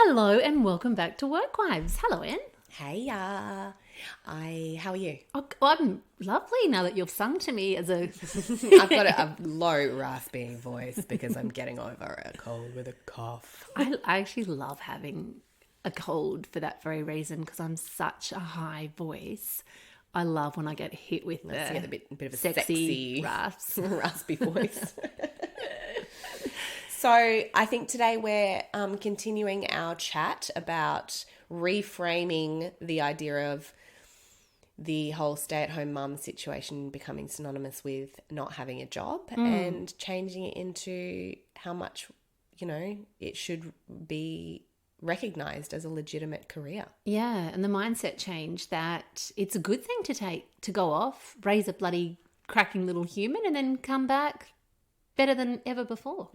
Hello and welcome back to Work Wives. Hello, Anne. Hey, how are you? Oh, I'm lovely now that you've sung to me as a... I've got a low, raspy voice because I'm getting over a cold with a cough. I actually love having a cold for that very reason because I'm such a high voice. I love when I get hit with You get a bit of a sexy sexy rasps. raspy voice. So I think today we're continuing our chat about reframing the idea of the whole stay-at-home mum situation becoming synonymous with not having a job and changing it into how much, it should be recognised as a legitimate career. Yeah, and the mindset change that it's a good thing to go off, raise a bloody cracking little human and then come back better than ever before.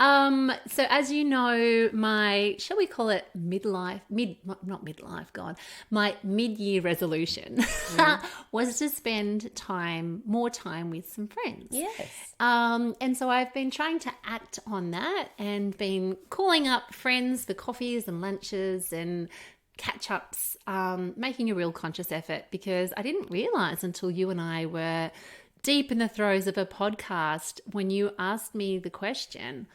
So as you know, my, shall we call it my mid-year resolution was to spend more time with some friends. Yes. And so I've been trying to act on that and been calling up friends for coffees and lunches and catch-ups, making a real conscious effort because I didn't realize until you and I were deep in the throes of a podcast when you asked me the question,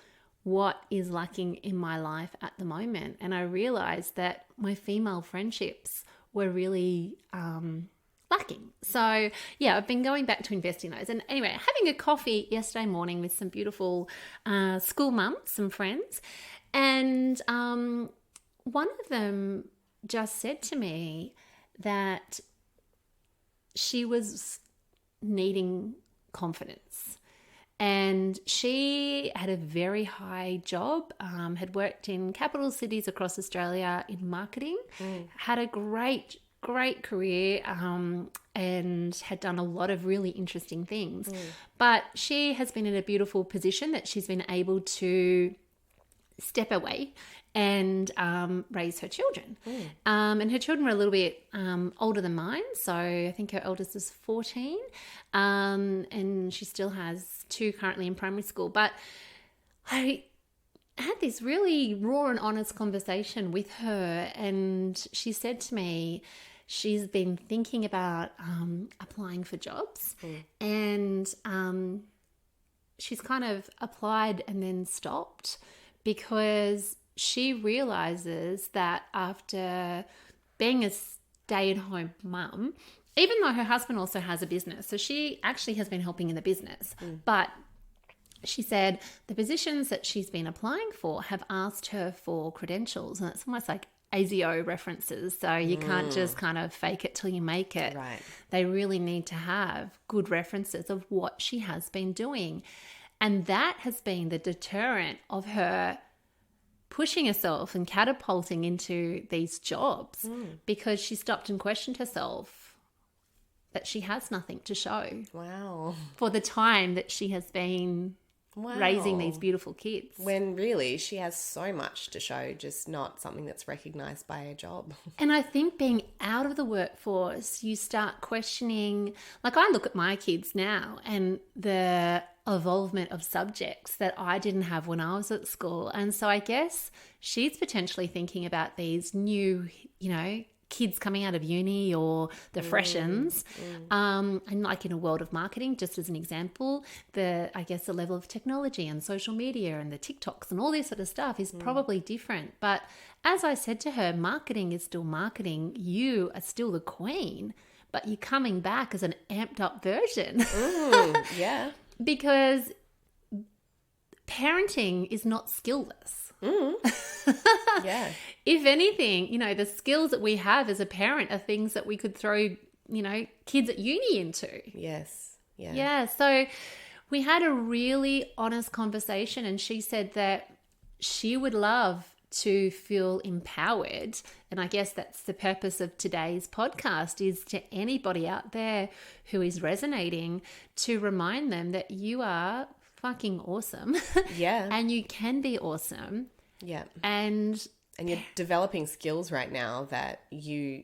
what is lacking in my life at the moment? And I realized that my female friendships were really lacking. So yeah, I've been going back to investing those. And anyway, having a coffee yesterday morning with some beautiful school mums, some friends. And one of them just said to me that she was needing confidence. And she had a very high job, had worked in capital cities across Australia in marketing, had a great career, and had done a lot of really interesting things. But she has been in a beautiful position that she's been able to step away and raise her children. And her children were a little bit older than mine. So I think her eldest is 14 and she still has 2 currently in primary school. But I had this really raw and honest conversation with her and she said to me she's been thinking about applying for jobs and she's kind of applied and then stopped because she realizes that after being a stay-at-home mum, even though her husband also has a business, so she actually has been helping in the business, but she said the positions that she's been applying for have asked her for credentials, and it's almost like ASIO references, so you can't just kind of fake it till you make it. Right. They really need to have good references of what she has been doing. And that has been the deterrent of her pushing herself and catapulting into these jobs because she stopped and questioned herself that she has nothing to show. Wow. For the time that she has been raising these beautiful kids. When really she has so much to show, just not something that's recognised by a job. And I think being out of the workforce, you start questioning, like I look at my kids now and the evolvement of subjects that I didn't have when I was at school. And so I guess she's potentially thinking about these new, kids coming out of uni or the freshens. And like in a world of marketing, just as an example, the level of technology and social media and the TikToks and all this sort of stuff is probably different. But as I said to her, marketing is still marketing. You are still the queen, but you're coming back as an amped up version. Yeah. Because parenting is not skillless. Yeah. If anything, the skills that we have as a parent are things that we could throw, kids at uni into. Yes. Yeah. Yeah. So we had a really honest conversation and she said that she would love to feel empowered. And I guess that's the purpose of today's podcast, is to anybody out there who is resonating to remind them that you are fucking awesome. Yeah. And you can be awesome. Yeah. And you're developing skills right now that you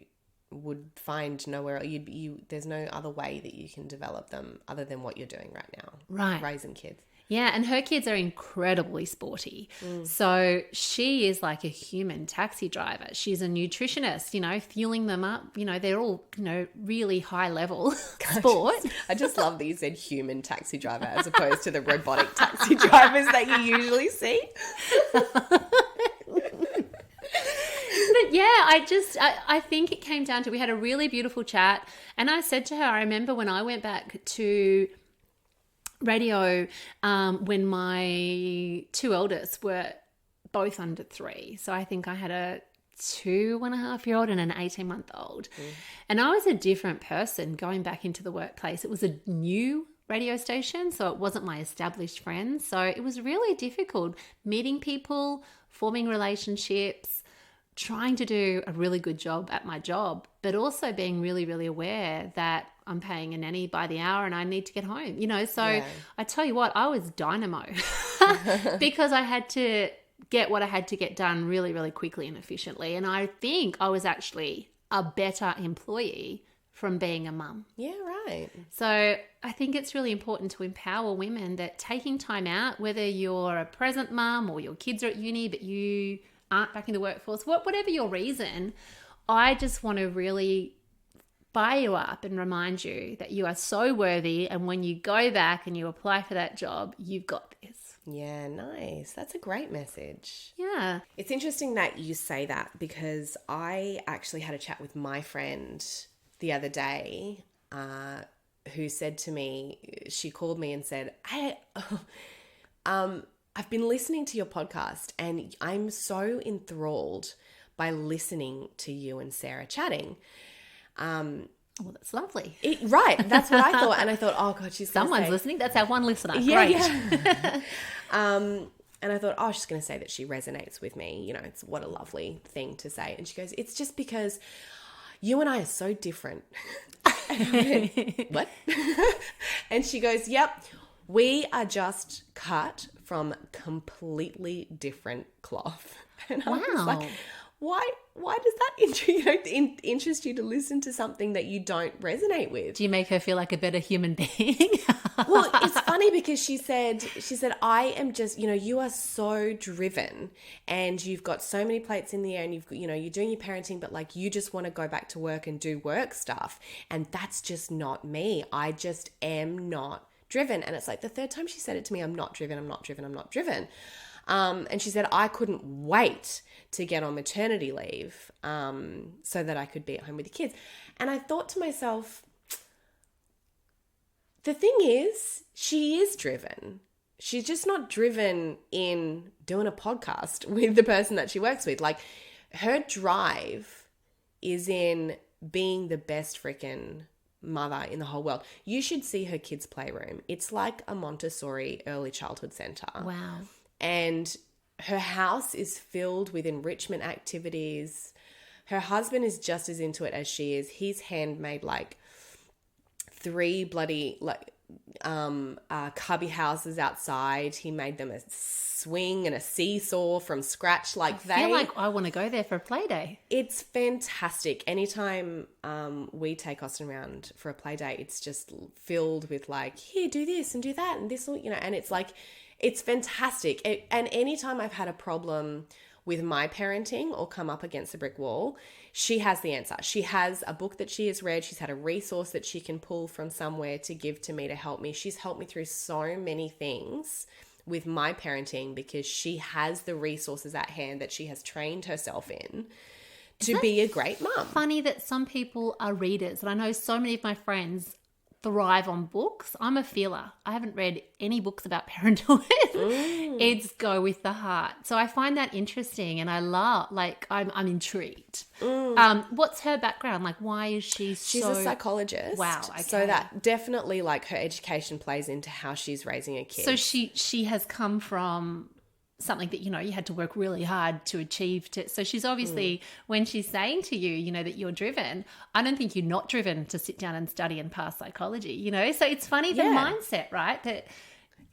would find nowhere. There's no other way that you can develop them other than what you're doing right now. Right. Raising kids. Yeah, and her kids are incredibly sporty. So she is like a human taxi driver. She's a nutritionist, fueling them up. They're all, really high level sport. I just love that you said human taxi driver as opposed to the robotic taxi drivers that you usually see. But yeah, I think it came down to, we had a really beautiful chat. And I said to her, I remember when I went back to radio when my two eldest were both under 3. So I think I had a 2.5-year-old and an 18-month-old. And I was a different person going back into the workplace. It was a new radio station, so it wasn't my established friends. So it was really difficult meeting people, forming relationships, trying to do a really good job at my job, but also being really, really aware that I'm paying a nanny by the hour and I need to get home, So Yeah. I tell you what, I was dynamo because I had to get what I had to get done really, really quickly and efficiently. And I think I was actually a better employee from being a mum. Yeah, right. So I think it's really important to empower women that taking time out, whether you're a present mum or your kids are at uni, but you aren't back in the workforce, whatever your reason, I just want to really fire you up and remind you that you are so worthy. And when you go back and you apply for that job, you've got this. Yeah, nice. That's a great message. Yeah. It's interesting that you say that because I actually had a chat with my friend the other day who said to me, she called me and said, I've been listening to your podcast and I'm so enthralled by listening to you and Sarah chatting. Well, that's lovely. Right. That's what I thought. And I thought, oh God, someone's listening. That's our one listener. Yeah, Great. yeah. And I thought, oh, she's going to say that she resonates with me. It's what a lovely thing to say. And she goes, it's just because you and I are so different. And I went, what? And she goes, yep, we are just cut from completely different cloth. And I was like, why does that interest you to listen to something that you don't resonate with? Do you make her feel like a better human being? Well, it's funny because she said, I am just, you are so driven and you've got so many plates in the air and you're doing your parenting, but like you just want to go back to work and do work stuff. And that's just not me. I just am not driven. And it's like the third time she said it to me, I'm not driven. And she said, I couldn't wait to get on maternity leave so that I could be at home with the kids. And I thought to myself, the thing is, she is driven. She's just not driven in doing a podcast with the person that she works with. Like, her drive is in being the best freaking mother in the whole world. You should see her kids' playroom. It's like a Montessori early childhood center. Wow. And her house is filled with enrichment activities. Her husband is just as into it as she is. He's handmade like 3 bloody cubby houses outside. He made them a swing and a seesaw from scratch. I feel like I want to go there for a play day. It's fantastic. Anytime we take Austin around for a play day, it's just filled with like, here, do this and do that and this, and it's like, it's fantastic. And anytime I've had a problem with my parenting or come up against a brick wall, she has the answer. She has a book that she has read. She's had a resource that she can pull from somewhere to give to me to help me. She's helped me through so many things with my parenting because she has the resources at hand that she has trained herself in to be a great mum. Funny that some people are readers, and I know so many of my friends thrive on books. I'm a feeler. I haven't read any books about parenthood. It's go with the heart. So I find that interesting, and I love, I'm intrigued. What's her background? Like, why is she She's a psychologist. Wow. Okay. So that definitely, like, her education plays into how she's raising a kid. So she has come from something that, you had to work really hard to achieve. So she's obviously, when she's saying to you, that you're driven, I don't think you're not driven to sit down and study and pass psychology, So it's funny, the mindset, right? That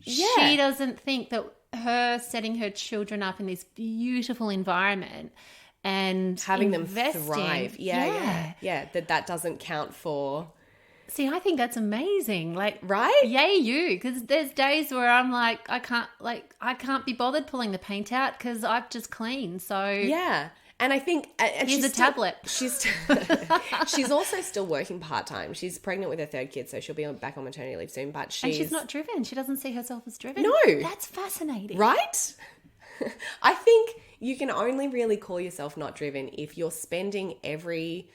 she doesn't think that her setting her children up in this beautiful environment and having them thrive. Yeah. That doesn't count for See, I think that's amazing. Like, Right? yay you, because there's days where I'm like, I can't be bothered pulling the paint out because I've just cleaned. So Yeah. And I think and here's she's a tablet. She's also still working part-time. She's pregnant with her third kid, so she'll be back on maternity leave soon, but And she's not driven. She doesn't see herself as driven. No. That's fascinating. Right? I think you can only really call yourself not driven if you're spending every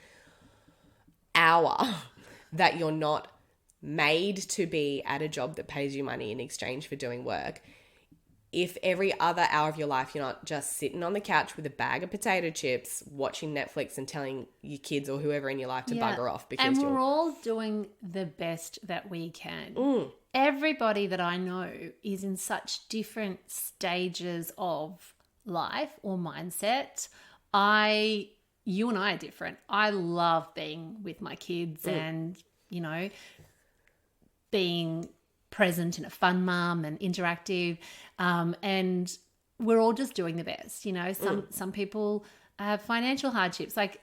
hour that you're not made to be at a job that pays you money in exchange for doing work. If every other hour of your life you're not just sitting on the couch with a bag of potato chips, watching Netflix and telling your kids or whoever in your life to bugger off because and we're all doing the best that we can. Everybody that I know is in such different stages of life or mindset. You and I are different. I love being with my kids and, you know, being present and a fun mum and interactive. And we're all just doing the best. You know, some people have financial hardships. Like,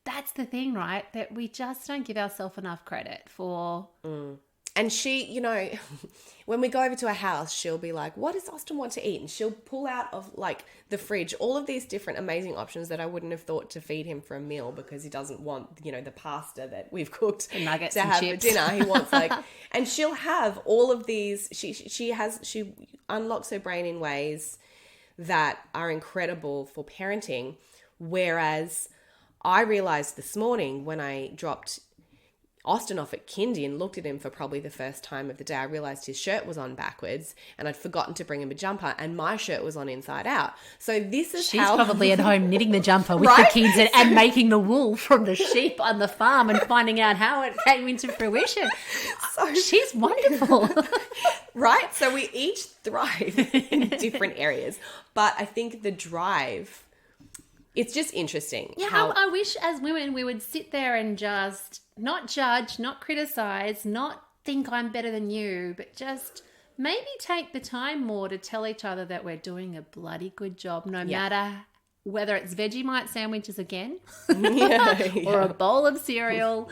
that's the thing, right? That we just don't give ourselves enough credit for. And she, you know, when we go over to her house, she'll be like, what does Austin want to eat? And she'll pull out of like the fridge all of these different amazing options that I wouldn't have thought to feed him for a meal because he doesn't want, you know, the pasta that we've cooked The nuggets to and have chips. for dinner. He wants like, and she'll have all of these. She unlocks her brain in ways that are incredible for parenting. Whereas I realized this morning when I dropped Austin off at kindy and looked at him for probably the first time of the day, I realized his shirt was on backwards and I'd forgotten to bring him a jumper and my shirt was on inside out. So this is She's how... probably at home knitting the jumper with Right? the kids and making the wool from the sheep on the farm and finding out how it came into fruition. She's wonderful. Right? So we each thrive in different areas. But I think the drive, it's just interesting. Yeah, I wish as women we would sit there and just not judge, not criticize, not think I'm better than you, but just maybe take the time more to tell each other that we're doing a bloody good job, no matter whether it's Vegemite sandwiches again or a bowl of cereal,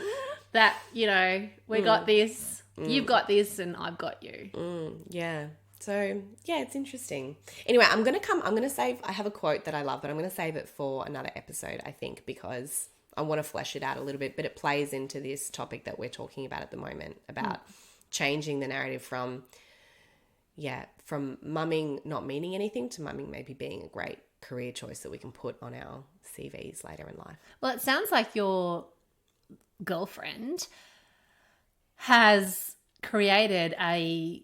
that, you know, we got this, you've got this, and I've got you. Yeah. So, yeah, it's interesting. Anyway, I'm going to save, I have a quote that I love, but I'm going to save it for another episode, I think, because I want to flesh it out a little bit, but it plays into this topic that we're talking about at the moment about changing the narrative from mumming not meaning anything to mumming maybe being a great career choice that we can put on our CVs later in life. Well, it sounds like your girlfriend has created a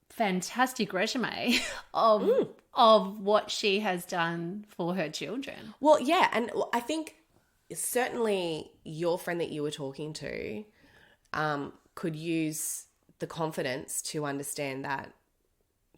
fantastic resume of what she has done for her children. Well, yeah, and I think certainly your friend that you were talking to could use the confidence to understand that,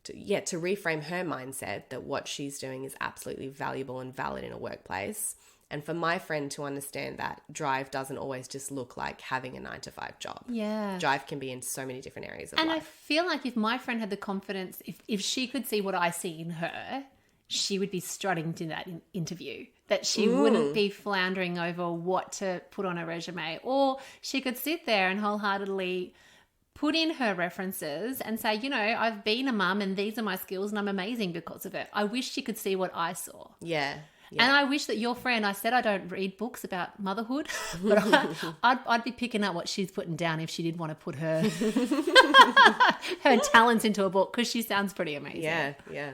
to reframe her mindset that what she's doing is absolutely valuable and valid in a workplace. And for my friend to understand that drive doesn't always just look like having a 9-to-5 job. Yeah. Drive can be in so many different areas of And life. I feel like if my friend had the confidence, if she could see what I see in her, she would be strutting to that interview, that she wouldn't be floundering over what to put on her resume, or she could sit there and wholeheartedly put in her references and say, you know, I've been a mum and these are my skills and I'm amazing because of it. I wish she could see what I saw. Yeah. And I wish that your friend, I said I don't read books about motherhood, but I'd be picking up what she's putting down if she did want to put her her talents into a book, because she sounds pretty amazing. Yeah.